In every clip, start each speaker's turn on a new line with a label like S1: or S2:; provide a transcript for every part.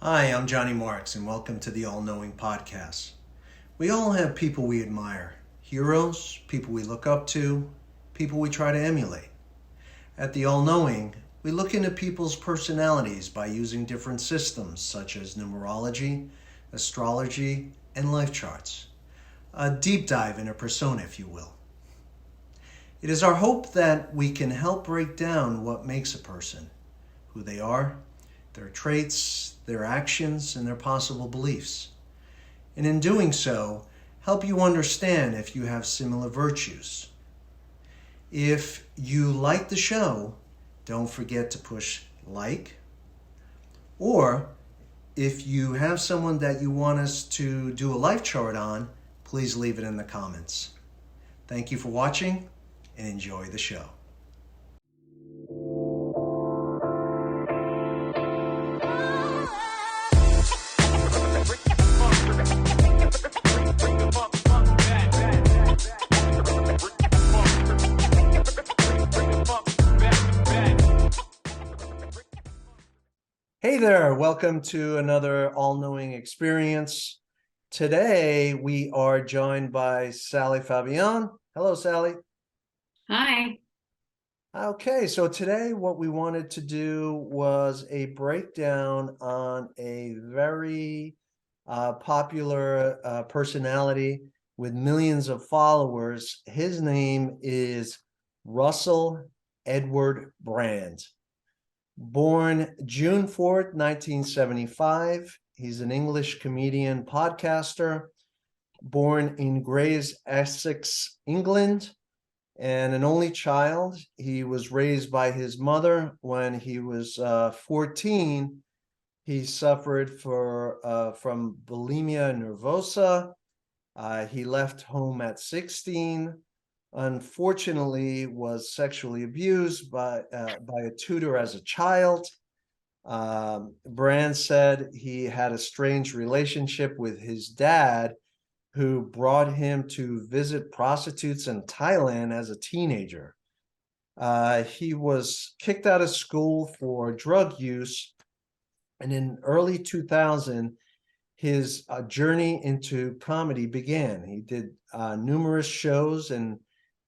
S1: Hi, I'm Johnny Marques, and welcome to the All Knowing Podcast. We all have people we admire, heroes, people we look up to, people we try to emulate. At the All Knowing, we look into people's personalities by using different systems such as numerology, astrology, and life charts. A deep dive in a persona, if you will. It is our hope that we can help break down what makes a person, who they are, their traits, their actions, and their possible beliefs. And in doing so, help you understand if you have similar virtues. If you like the show, don't forget to push like. Or if you have someone that you want us to do a life chart on, please leave it in the comments. Thank you for watching and enjoy the show. Hey there, welcome to another all-knowing experience. Today we are joined by Sally Faubion. Hello, Sally.
S2: Hi.
S1: Okay, so today what we wanted to do was a breakdown on a very popular personality with millions of followers. His name is Russell Edward Brand. Born June 4th, 1975. He's an English comedian podcaster. Born in Grays, Essex, England, and an only child. He was raised by his mother. When he was 14, he suffered from bulimia nervosa. He left home at 16. Unfortunately, was sexually abused by a tutor as a child. Brand said he had a strange relationship with his dad, who brought him to visit prostitutes in Thailand as a teenager. He was kicked out of school for drug use, and in early 2000, his journey into comedy began. He did numerous shows and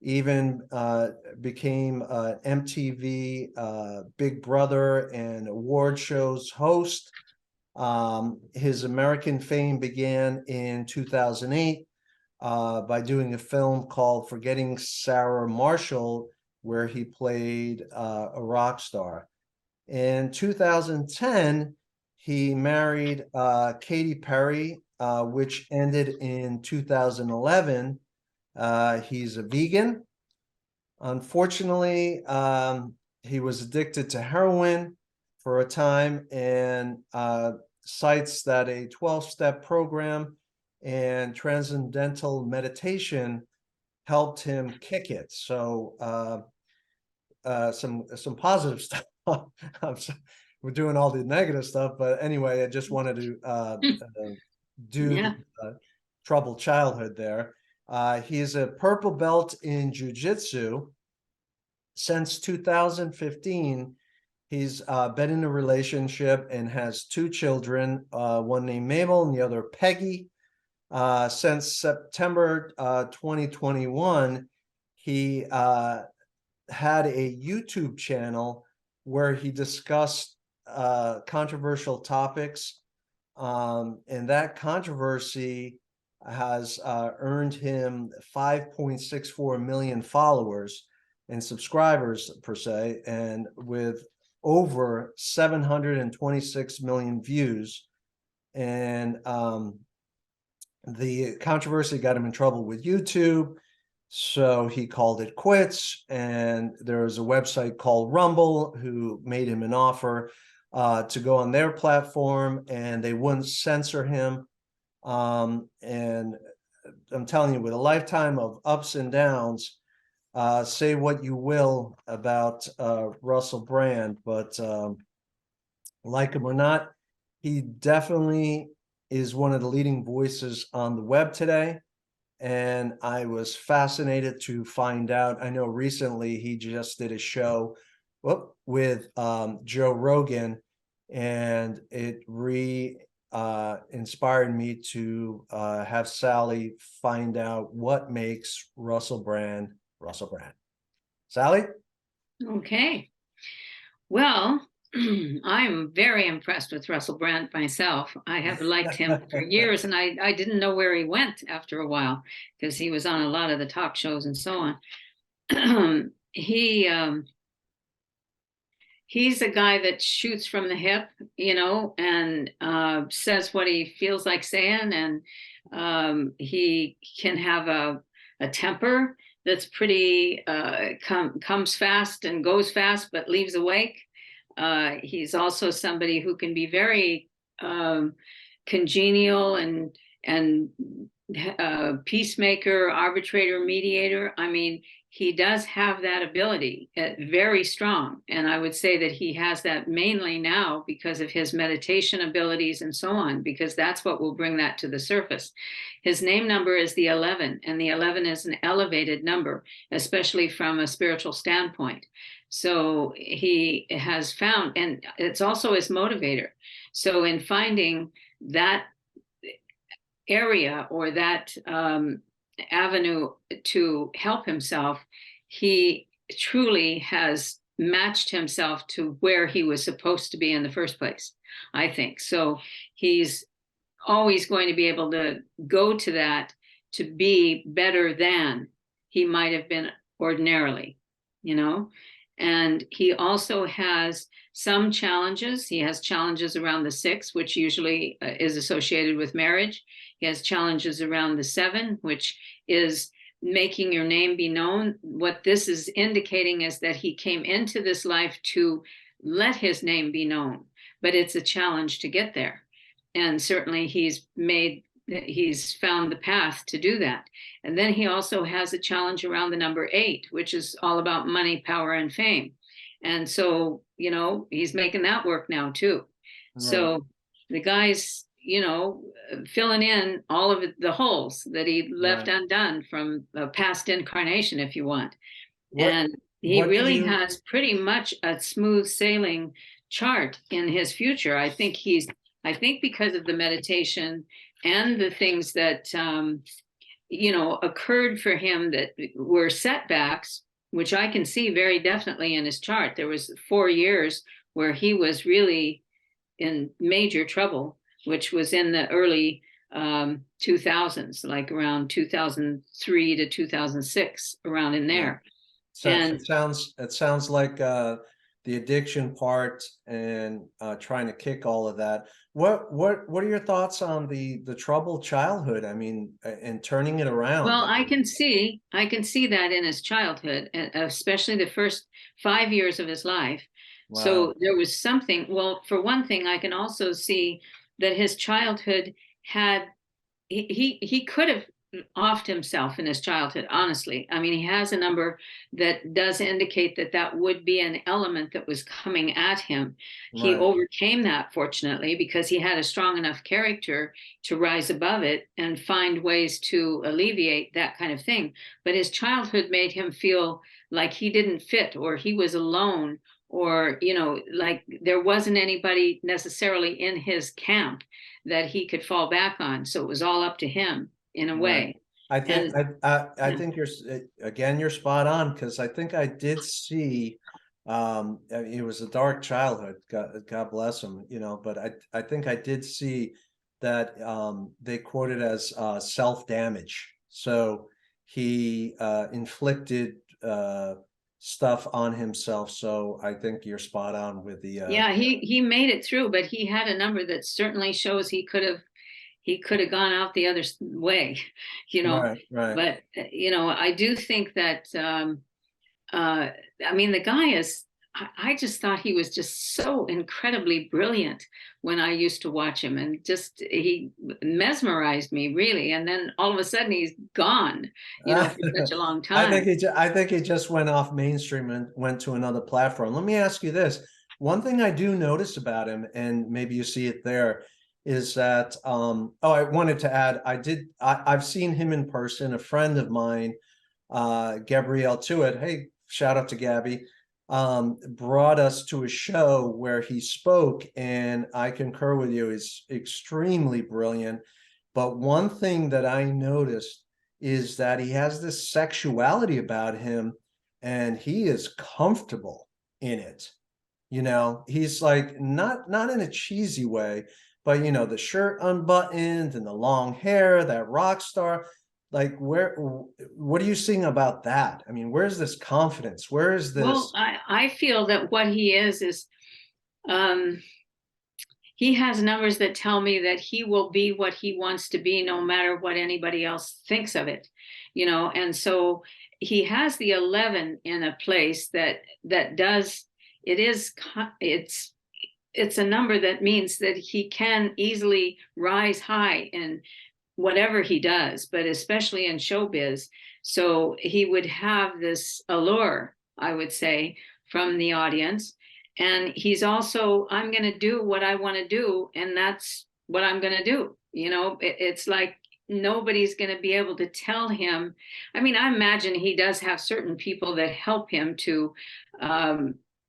S1: even became MTV Big Brother and award shows host. His American fame began in 2008 by doing a film called Forgetting Sarah Marshall, where he played a rock star. In 2010, he married Katy Perry, which ended in 2011. He's a vegan. Unfortunately, he was addicted to heroin for a time, and cites that a 12-step program and transcendental meditation helped him kick it. So some positive stuff. We're doing all the negative stuff, but anyway, I just wanted to do
S2: Yeah.
S1: the troubled childhood there. He's a purple belt in jiu-jitsu. Since 2015, he's been in a relationship and has two children, one named Mabel and the other Peggy. Since September 2021, he had a YouTube channel where he discussed controversial topics, and that controversy has earned him 5.64 million followers and subscribers per se, and with over 726 million views. And the controversy got him in trouble with YouTube, so he called it quits. And there was a website called Rumble who made him an offer to go on their platform, and they wouldn't censor him. And I'm telling you, with a lifetime of ups and downs, say what you will about Russell Brand, but like him or not, he definitely is one of the leading voices on the web today. And I was fascinated to find out. I know recently he just did a show with Joe Rogan, and it inspired me to have Sally find out what makes Russell Brand Russell Brand. Sally?
S2: Okay. Well, I'm very impressed with Russell Brand myself. I have liked him for years, and I didn't know where he went after a while because he was on a lot of the talk shows and so on. He's a guy that shoots from the hip, and says what he feels like saying, and he can have a temper that's pretty comes fast and goes fast, but leaves a wake. He's also somebody who can be very congenial and peacemaker, arbitrator, mediator. I mean, he does have that ability, very strong. And I would say that he has that mainly now because of his meditation abilities and so on, because that's what will bring that to the surface. His name number is the 11, and the 11 is an elevated number, especially from a spiritual standpoint. So he has found, and it's also his motivator. So in finding that area or that avenue to help himself, he truly has matched himself to where he was supposed to be in the first place, I think. So he's always going to be able to go to that to be better than he might have been ordinarily, you know? And he also has some challenges. He has challenges around the 6, which usually is associated with marriage. He has challenges around the 7, which is making your name be known. What this is indicating is that he came into this life to let his name be known, but it's a challenge to get there. And certainly he's found the path to do that. And then he also has a challenge around the number 8, which is all about money, power, and fame. And so, he's making that work now too. Right. So the guy's, filling in all of the holes that he left undone from a past incarnation, if you want. And he really has pretty much a smooth sailing chart in his future. I think because of the meditation and the things that, occurred for him that were setbacks, which I can see very definitely in his chart. There was 4 years where he was really in major trouble, which was in the early 2000s, like around 2003 to 2006, around in there.
S1: So it sounds like the addiction part and trying to kick all of that. What are your thoughts on the troubled childhood? I mean, and turning it around.
S2: Well, I can see that in his childhood, especially the first 5 years of his life. Wow. So there was something. Well, for one thing, I can also see that his childhood had he could have offed himself in his childhood, honestly. I mean, he has a number that does indicate that would be an element that was coming at him. Right. He overcame that, fortunately, because he had a strong enough character to rise above it and find ways to alleviate that kind of thing. But his childhood made him feel like he didn't fit, or he was alone, or, like there wasn't anybody necessarily in his camp that he could fall back on. So it was all up to him in a way.
S1: I think I think you're spot on, because I think I did see it was a dark childhood, God bless him, but I think I did see that they quote it as self-damage. So he inflicted stuff on himself. So I think you're spot on with the
S2: he made it through, but he had a number that certainly shows he could have gone out the other way, Right. But I do think that I mean, the guy is, I just thought he was just so incredibly brilliant when I used to watch him, and just he mesmerized me, really. And then all of a sudden he's gone, for such a long time.
S1: I think he just went off mainstream and went to another platform. Let me ask you this. One thing I do notice about him, and maybe you see it there, is that I wanted to add, I've seen him in person. A friend of mine, Gabrielle Tuitt, hey, shout out to Gabby, brought us to a show where he spoke, and I concur with you, he's extremely brilliant. But one thing that I noticed is that he has this sexuality about him, and he is comfortable in it. He's like not in a cheesy way, but the shirt unbuttoned and the long hair, that rock star. Like, what are you seeing about that? I mean, where's this confidence? Where is
S2: Well,
S1: this?
S2: I feel that what he is um, he has numbers that tell me that he will be what he wants to be no matter what anybody else thinks of it, and so he has the 11 in a place that does it is it's a number that means that he can easily rise high in whatever he does, but especially in showbiz. So he would have this allure, I would say, from the audience. And he's also, I'm going to do what I want to do, and that's what I'm going to do. It's like nobody's going to be able to tell him. I mean, I imagine he does have certain people that help him to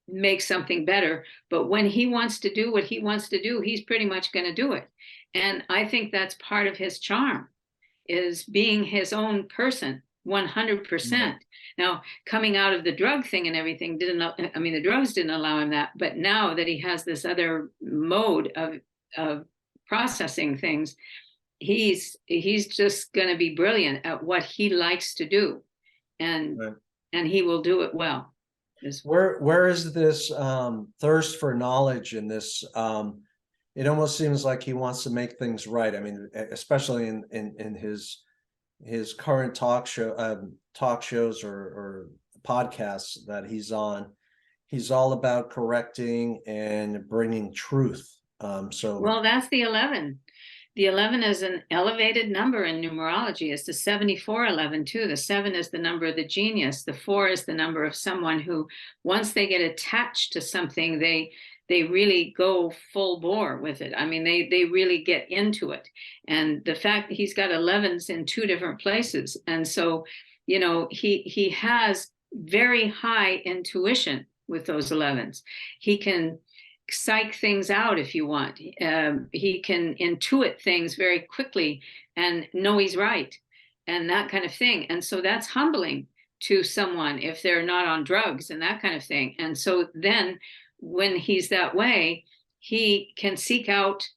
S2: make something better. But when he wants to do what he wants to do, he's pretty much going to do it. And I think that's part of his charm, is being his own person 100%. Now, coming out of the drug thing and everything the drugs didn't allow him that, but now that he has this other mode of processing things, he's just going to be brilliant at what he likes to do, and
S1: Right.
S2: and he will do it well.
S1: Where is this thirst for knowledge and this it almost seems like he wants to make things right. I mean, especially in his current talk shows or podcasts that he's on. He's all about correcting and bringing truth.
S2: Well, that's the 11. The 11 is an elevated number in numerology. It's the 7411 too. The 7 is the number of the genius. The 4 is the number of someone who, once they get attached to something, they really go full bore with it. I mean, they really get into it. And the fact that he's got 11s in 2 different places. And so, he has very high intuition with those 11s. He can psych things out if you want. He can intuit things very quickly and know he's right, and that kind of thing. And so that's humbling to someone if they're not on drugs and that kind of thing. And so then when he's that way, he can seek out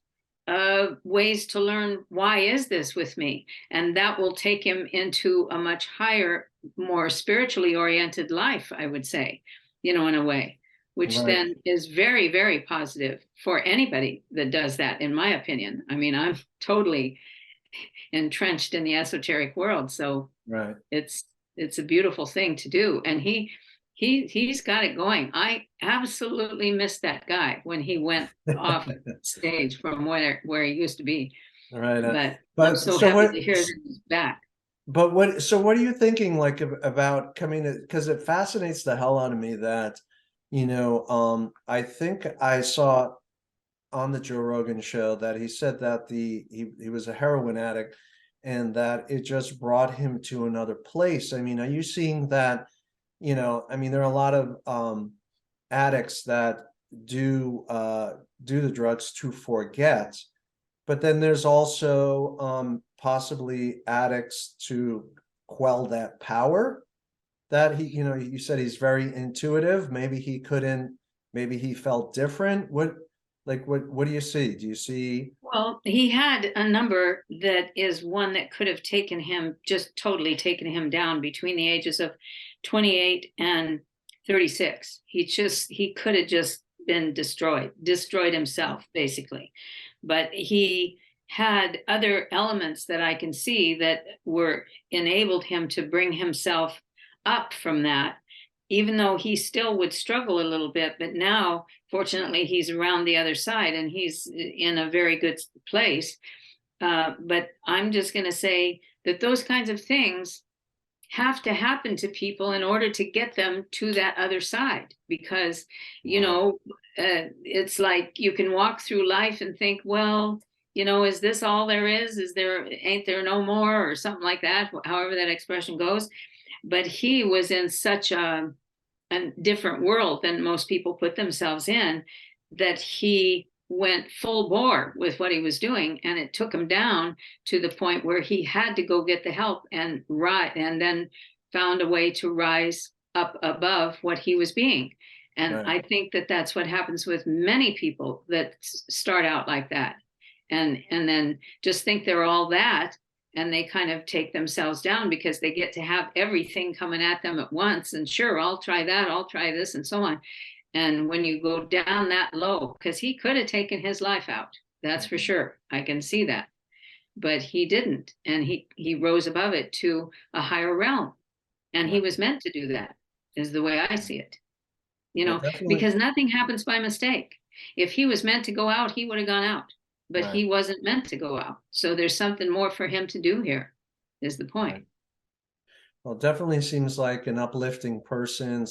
S2: ways to learn, why is this with me? And that will take him into a much higher, more spiritually oriented life, I would say, in a way, which
S1: Right.
S2: then is very, very positive for anybody that does that, in my opinion. I mean, I'm totally entrenched in the esoteric world, so
S1: Right.
S2: it's a beautiful thing to do. And he's got it going. I absolutely missed that guy when he went off stage from where he used to be.
S1: Right.
S2: But I'm so
S1: so
S2: happy
S1: what?
S2: to hear that he's back.
S1: But what are you thinking, like, about coming to, because it fascinates the hell out of me that, I think I saw on the Joe Rogan show that he said that he was a heroin addict and that it just brought him to another place. I mean, are you seeing that, I mean, there are a lot of addicts that do the drugs to forget, but then there's also possibly addicts to quell that power that you said he's very intuitive. Maybe he couldn't, maybe he felt different. What do you see? Do you see?
S2: Well, he had a number that is one that could have taken him, just totally taken him down between the ages of 28 and 36. He could have just been destroyed himself, basically. But he had other elements that I can see that were enabled him to bring himself up from that, even though he still would struggle a little bit. But now, fortunately, he's around the other side and he's in a very good place. But I'm just going to say that those kinds of things have to happen to people in order to get them to that other side, because it's like you can walk through life and think, well, is this all there is? Ain't there no more, or something like that, however that expression goes. But he was in such a a different world than most people put themselves in, that he went full bore with what he was doing, and it took him down to the point where he had to go get the help and then found a way to rise up above what he was being. And
S1: Right.
S2: I think that that's what happens with many people that start out like that, and then just think they're all that, and they kind of take themselves down because they get to have everything coming at them at once. And sure, I'll try that, I'll try this, and so on. And when you go down that low, because he could have taken his life out, that's for sure. I can see that. But he didn't. And he rose above it to a higher realm. And he
S1: Right.
S2: was meant to do that, is the way I see it.
S1: Well, definitely.
S2: Because nothing happens by mistake. If he was meant to go out, he would have gone out. But
S1: Right.
S2: he wasn't meant to go out. So there's something more for him to do here, is the point.
S1: Right. Well, definitely seems like an uplifting person.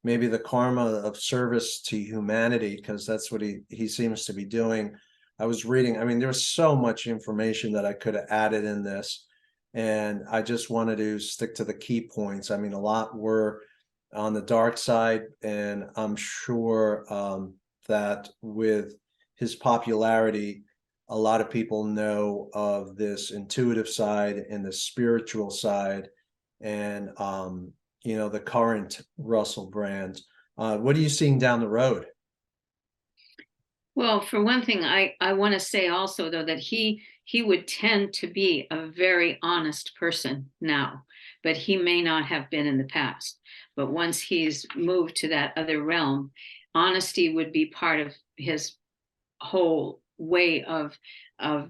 S1: Maybe the karma of service to humanity, because that's what he seems to be doing. I was reading. I mean, there was so much information that I could have added in this, and I just wanted to stick to the key points. I mean, a lot were on the dark side, and I'm sure that with his popularity, a lot of people know of this intuitive side and the spiritual side, and the current Russell brand. What are you seeing down the road?
S2: Well, for one thing, I want to say also, though, that he would tend to be a very honest person now, but he may not have been in the past. But once he's moved to that other realm, honesty would be part of his whole way of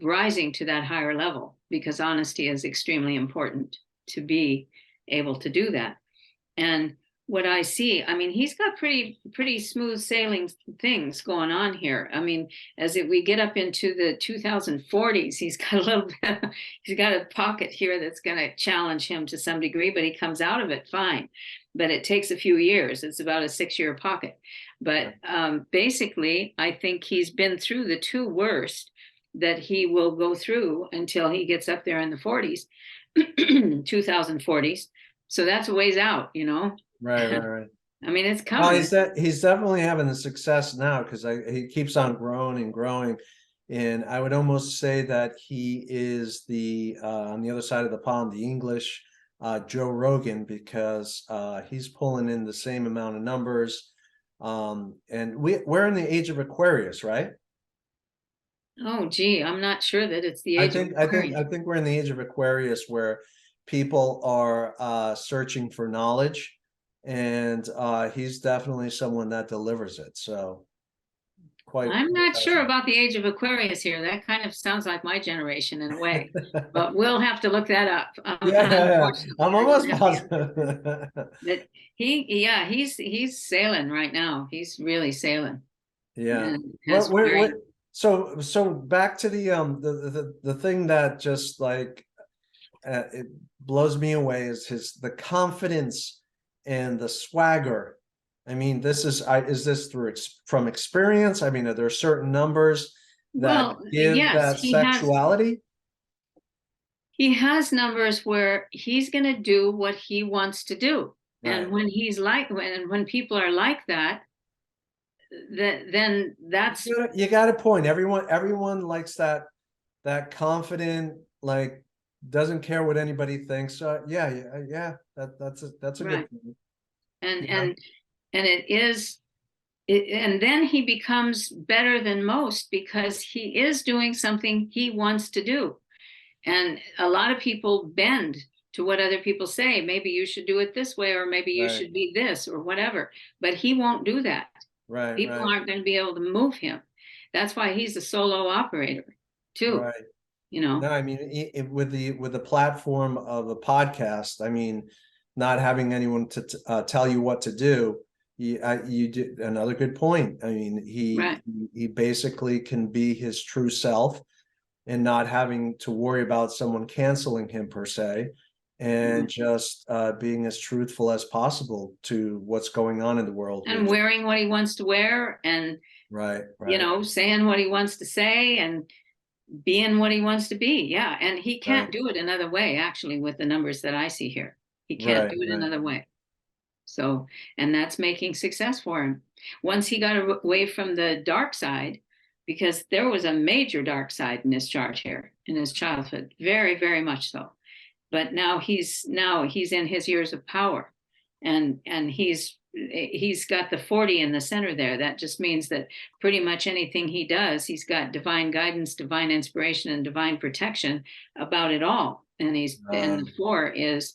S2: rising to that higher level, because honesty is extremely important to be able to do that. And what I see, I mean, he's got pretty smooth sailing things going on here. I mean, we get up into the 2040s, he's got a little bit, he's got a pocket here that's going to challenge him to some degree, but he comes out of it fine. But it takes a few years. It's about a 6-year pocket. But basically, I think he's been through the two worst that he will go through until he gets up there in the 40s, 2040s. So that's a ways out,
S1: Right, right, right.
S2: I mean, it's
S1: Well,
S2: coming.
S1: he's definitely having the success now, because he keeps on growing and growing, and I would almost say that he is the on the other side of the pond, the English Joe Rogan, because he's pulling in the same amount of numbers, and we're in the age of Aquarius, right?
S2: Oh, gee, I'm not sure that it's the
S1: I
S2: age of
S1: think I think
S2: Aquarius.
S1: I think we're in the age of Aquarius, where people are searching for knowledge, and he's definitely someone that delivers it. So
S2: I'm
S1: quite
S2: not sure
S1: fascinating.
S2: about the age of Aquarius here. That kind of sounds like my generation in a way, but we'll have to look that up.
S1: Yeah, yeah, yeah.
S2: Unfortunately,
S1: I'm
S2: I don't
S1: almost
S2: have the answer.
S1: positive.
S2: But yeah, he's sailing right now. He's really sailing,
S1: Yeah.
S2: and
S1: What
S2: has
S1: what
S2: very.
S1: so back to the thing that just like it blows me away is the confidence and the swagger. I mean, is this from experience? I mean, are there certain numbers that
S2: Well,
S1: give
S2: yes,
S1: that sexuality?
S2: he has numbers where he's going to do what he wants to do.
S1: Right.
S2: And when people are like that, then that's
S1: You got a point. Everyone likes that confident, like, doesn't care what anybody thinks. Yeah, yeah, yeah. That's a good
S2: right.
S1: thing.
S2: And
S1: Yeah.
S2: and and it is and then he becomes better than most because he is doing something he wants to do. And a lot of people bend to what other people say. Maybe you should do it this way, or maybe you
S1: Right.
S2: should be this, or whatever. But he won't do that.
S1: Right.
S2: People
S1: Right.
S2: aren't going to be able to move him. That's why he's a solo operator, too.
S1: Right.
S2: You know,
S1: No, I mean, with the platform of a podcast, I mean, not having anyone to tell you what to do, you did another good point. I mean,
S2: right?
S1: he basically can be his true self, and not having to worry about someone canceling him per se, and just being as truthful as possible to what's going on in the world.
S2: And
S1: Which,
S2: wearing what he wants to wear, and
S1: right, right,
S2: saying what he wants to say, and being what he wants to be. Yeah, and he
S1: right,
S2: can't do it another way. Actually, with the numbers that I see here, he can't
S1: right,
S2: do it
S1: right.
S2: another way. So, and that's making success for him. Once he got away from the dark side, because there was a major dark side in his chart here in his childhood, very, very much so. But now he's in his years of power, and he's got the 40 in the center there. That just means that pretty much anything he does, he's got divine guidance, divine inspiration, and divine protection about it all. And the 4 is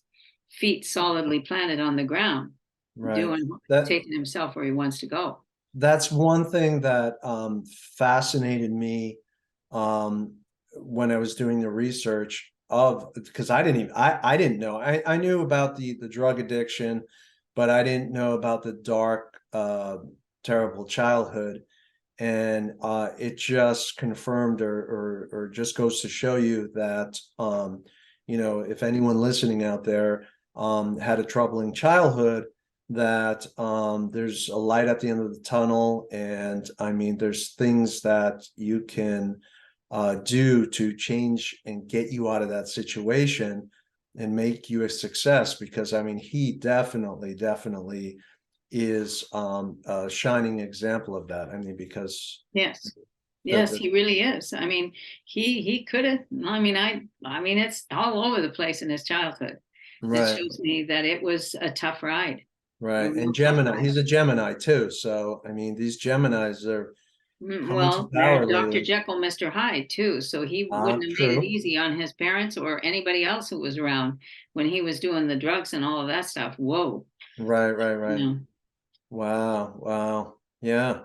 S2: feet solidly planted on the ground,
S1: Right.
S2: doing
S1: That
S2: taking himself where he wants to go.
S1: that's one thing that fascinated me when I was doing the research of, because I didn't know. I knew about the drug addiction, but I didn't know about the dark terrible childhood. And it just confirmed or just goes to show you that if anyone listening out there had a troubling childhood, that there's a light at the end of the tunnel. And I mean, there's things that you can do to change and get you out of that situation and make you a success. Because I mean, he definitely is a shining example of that. I mean, because
S2: Yes.
S1: the,
S2: Yes,
S1: the
S2: he really is. I mean, he could have. I mean, it's all over the place in his childhood. It
S1: right,
S2: shows me that it was a tough ride, a
S1: right.
S2: real
S1: And
S2: tough
S1: Gemini,
S2: ride.
S1: he's a Gemini too. So I mean, these Geminis are coming to
S2: Well, they're
S1: power
S2: Dr.
S1: lately.
S2: Jekyll, Mr. Hyde too. So he wouldn't have made it
S1: True.
S2: easy on his parents or anybody else who was around when he was doing the drugs and all of that stuff. Whoa, you
S1: Right.
S2: know.
S1: Wow. Yeah.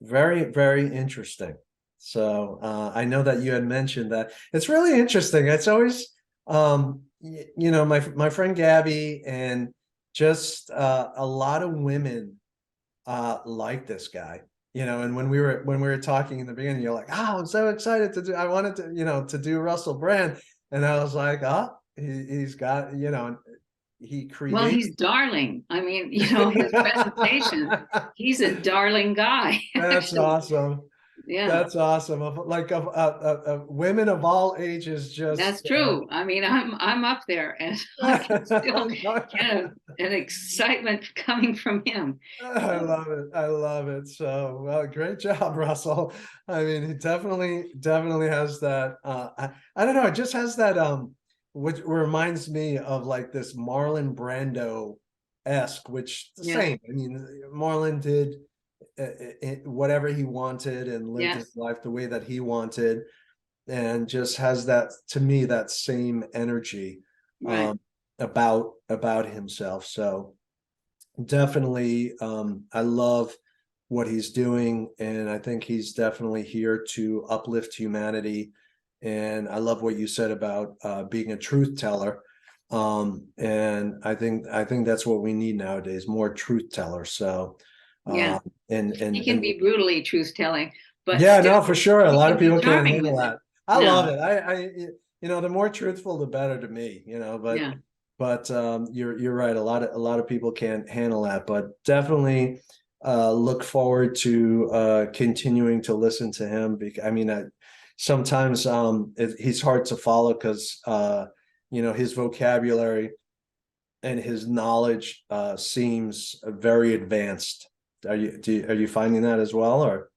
S1: Very interesting. So I know that you had mentioned that. It's really interesting. It's always my friend Gabby and just a lot of women like this guy. And when we were talking in the beginning, you're like, oh, I'm so excited I wanted to do Russell Brand. And I was like, he's got, he
S2: Well,
S1: creates.
S2: he's darling. I mean, his presentation, he's a darling guy,
S1: That's
S2: actually.
S1: awesome.
S2: Yeah.
S1: That's awesome. Of women of all ages,
S2: That's
S1: just
S2: true. I mean, I'm up there, and I can still get an excitement coming from him.
S1: I
S2: So,
S1: love it. I love it. So, well, great job, Russell. I mean, he definitely has that. I don't know. It just has that. Which reminds me of like this Marlon Brando-esque, which the
S2: yeah,
S1: same. I mean, Marlon did whatever he wanted and lived his
S2: yes,
S1: life the way that he wanted, and just has that, to me, that same energy
S2: right.
S1: um, about himself. So definitely, I love what he's doing, and I think he's definitely here to uplift humanity. And I love what you said about being a truth teller. And I think that's what we need nowadays, more truth tellers. So
S2: Yeah,
S1: uh, and
S2: he can be brutally truth telling, but
S1: yeah,
S2: still
S1: no, for sure. A
S2: he
S1: lot
S2: can
S1: of
S2: be
S1: people can't
S2: charming
S1: handle
S2: with it.
S1: that. I love
S2: No,
S1: it. The more truthful, the better to me, but
S2: yeah,
S1: you're right. A lot of people can't handle that, but definitely look forward to continuing to listen to him. Because I mean, sometimes he's hard to follow because his vocabulary and his knowledge seems very advanced. Are you finding that as well, or?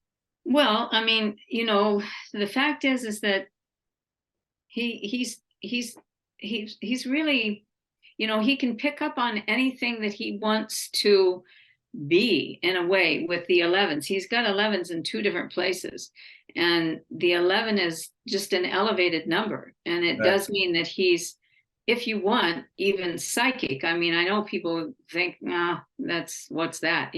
S2: well, I mean, the fact is that he's really, he can pick up on anything that he wants to be, in a way, with the 11s. He's got 11s in two different places, and the 11 is just an elevated number, and it
S1: Right.
S2: does mean that he's, if you want, even psychic. I mean, I know people think, nah, what's that,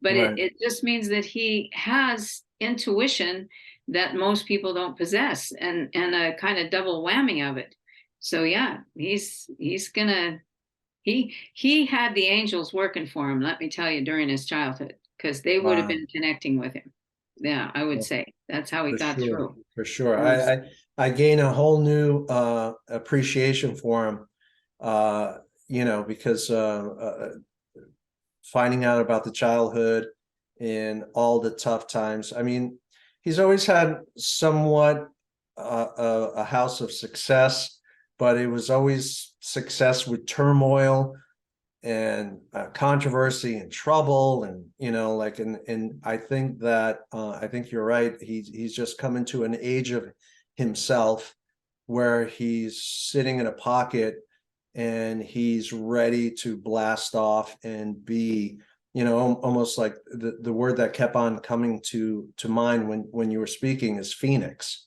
S2: but it,
S1: Right.
S2: it just means that he has intuition that most people don't possess, and a kind of double whammy of it. So yeah, he's gonna, he had the angels working for him, let me tell you, during his childhood, because they would have
S1: Wow.
S2: been connecting with him. Yeah, I would say that's how he
S1: For
S2: got
S1: sure.
S2: through.
S1: For sure.
S2: It was,
S1: I gain a whole new appreciation for him, because finding out about the childhood and all the tough times. I mean, he's always had somewhat a house of success, but it was always success with turmoil controversy and trouble, and like, and I think that I think you're right. He's just come into an age of himself where he's sitting in a pocket and he's ready to blast off and be, almost like the word that kept on coming to mind when you were speaking is Phoenix.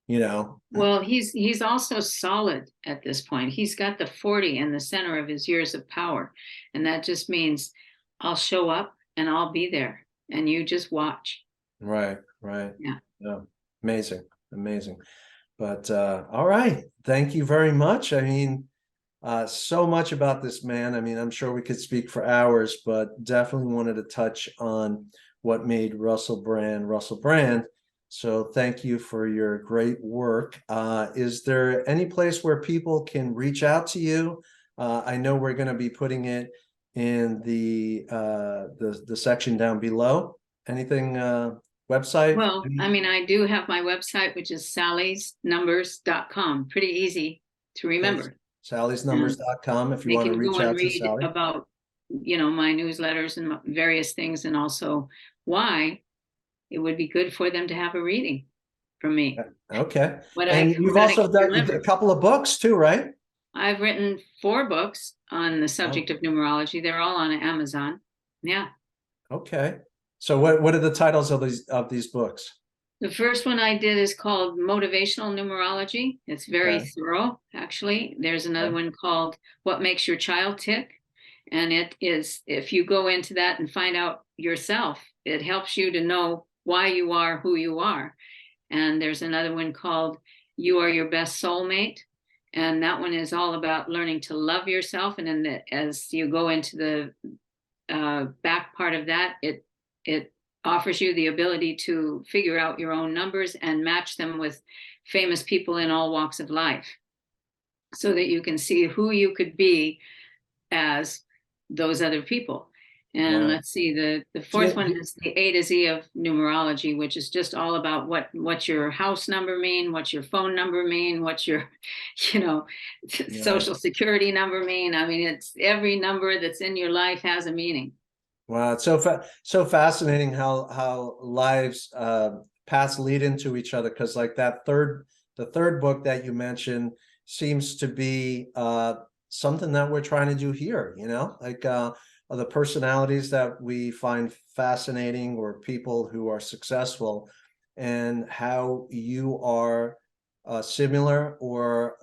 S2: Well, he's also solid at this point. He's got the 40 in the center of his years of power. And that just means I'll show up and I'll be there. And you just watch.
S1: Right.
S2: Yeah.
S1: Yeah. Amazing. But all right. Thank you very much. I mean, so much about this man. I mean, I'm sure we could speak for hours, but definitely wanted to touch on what made Russell Brand. So thank you for your great work. Is there any place where people can reach out to you? I know we're going to be putting it in the section down below. Anything, website?
S2: Well, I mean, I do have my website, which is sallysnumbers.com. Pretty easy to remember.
S1: sallysnumbers.com if you
S2: They
S1: want to
S2: can go
S1: reach
S2: and
S1: out to
S2: read
S1: Sally.
S2: about, my newsletters and various things, and also why it would be good for them to have a reading from me.
S1: Okay.
S2: What
S1: And you've
S2: I
S1: also
S2: can
S1: done a
S2: deliver.
S1: couple of books too, right?
S2: I've written 4 books on the subject
S1: Oh,
S2: of numerology. They're all on Amazon. Yeah.
S1: okay. So what are the titles of these books?
S2: The first one I did is called Motivational Numerology. It's very
S1: Okay.
S2: thorough, actually. There's another
S1: Okay.
S2: one called What Makes Your Child Tick. And it is, if you go into that and find out yourself, it helps you to know why you are who you are. And there's another one called You Are Your Best Soulmate. And that one is all about learning to love yourself. And then as you go into the back part of that, it offers you the ability to figure out your own numbers and match them with famous people in all walks of life, so that you can see who you could be as those other people. And
S1: Wow.
S2: let's see, the
S1: Do
S2: fourth one
S1: you-
S2: is the A to Z of numerology, which is just all about what's your house number mean, what's your phone number mean, what's your, you know,
S1: right.
S2: social security number mean. I mean, it's every number that's in your life has a meaning.
S1: Wow, it's so fascinating how lives paths lead into each other, because like the third book that you mentioned seems to be something that we're trying to do here, like the personalities that we find fascinating, or people who are successful, and how you are similar, or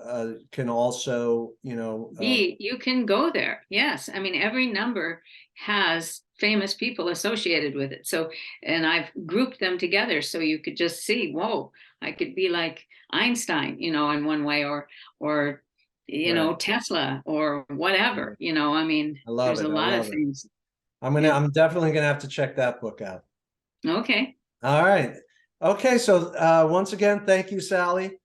S1: can also,
S2: You can go there. Yes. I mean, every number has famous people associated with it. So, and I've grouped them together so you could just see, whoa, I could be like Einstein, in one way, or
S1: right.
S2: Tesla or whatever, I mean,
S1: I love
S2: there's
S1: it.
S2: a
S1: I
S2: lot of
S1: love it.
S2: things. Yeah.
S1: I'm definitely gonna have to check that book out.
S2: Okay.
S1: All right. Okay, so once again, thank you, Sally.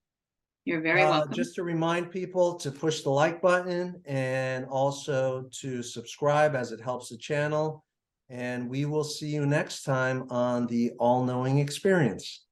S2: You're very welcome.
S1: Just to remind people to push the like button and also to subscribe, as it helps the channel. And we will see you next time on the All Knowing Experience.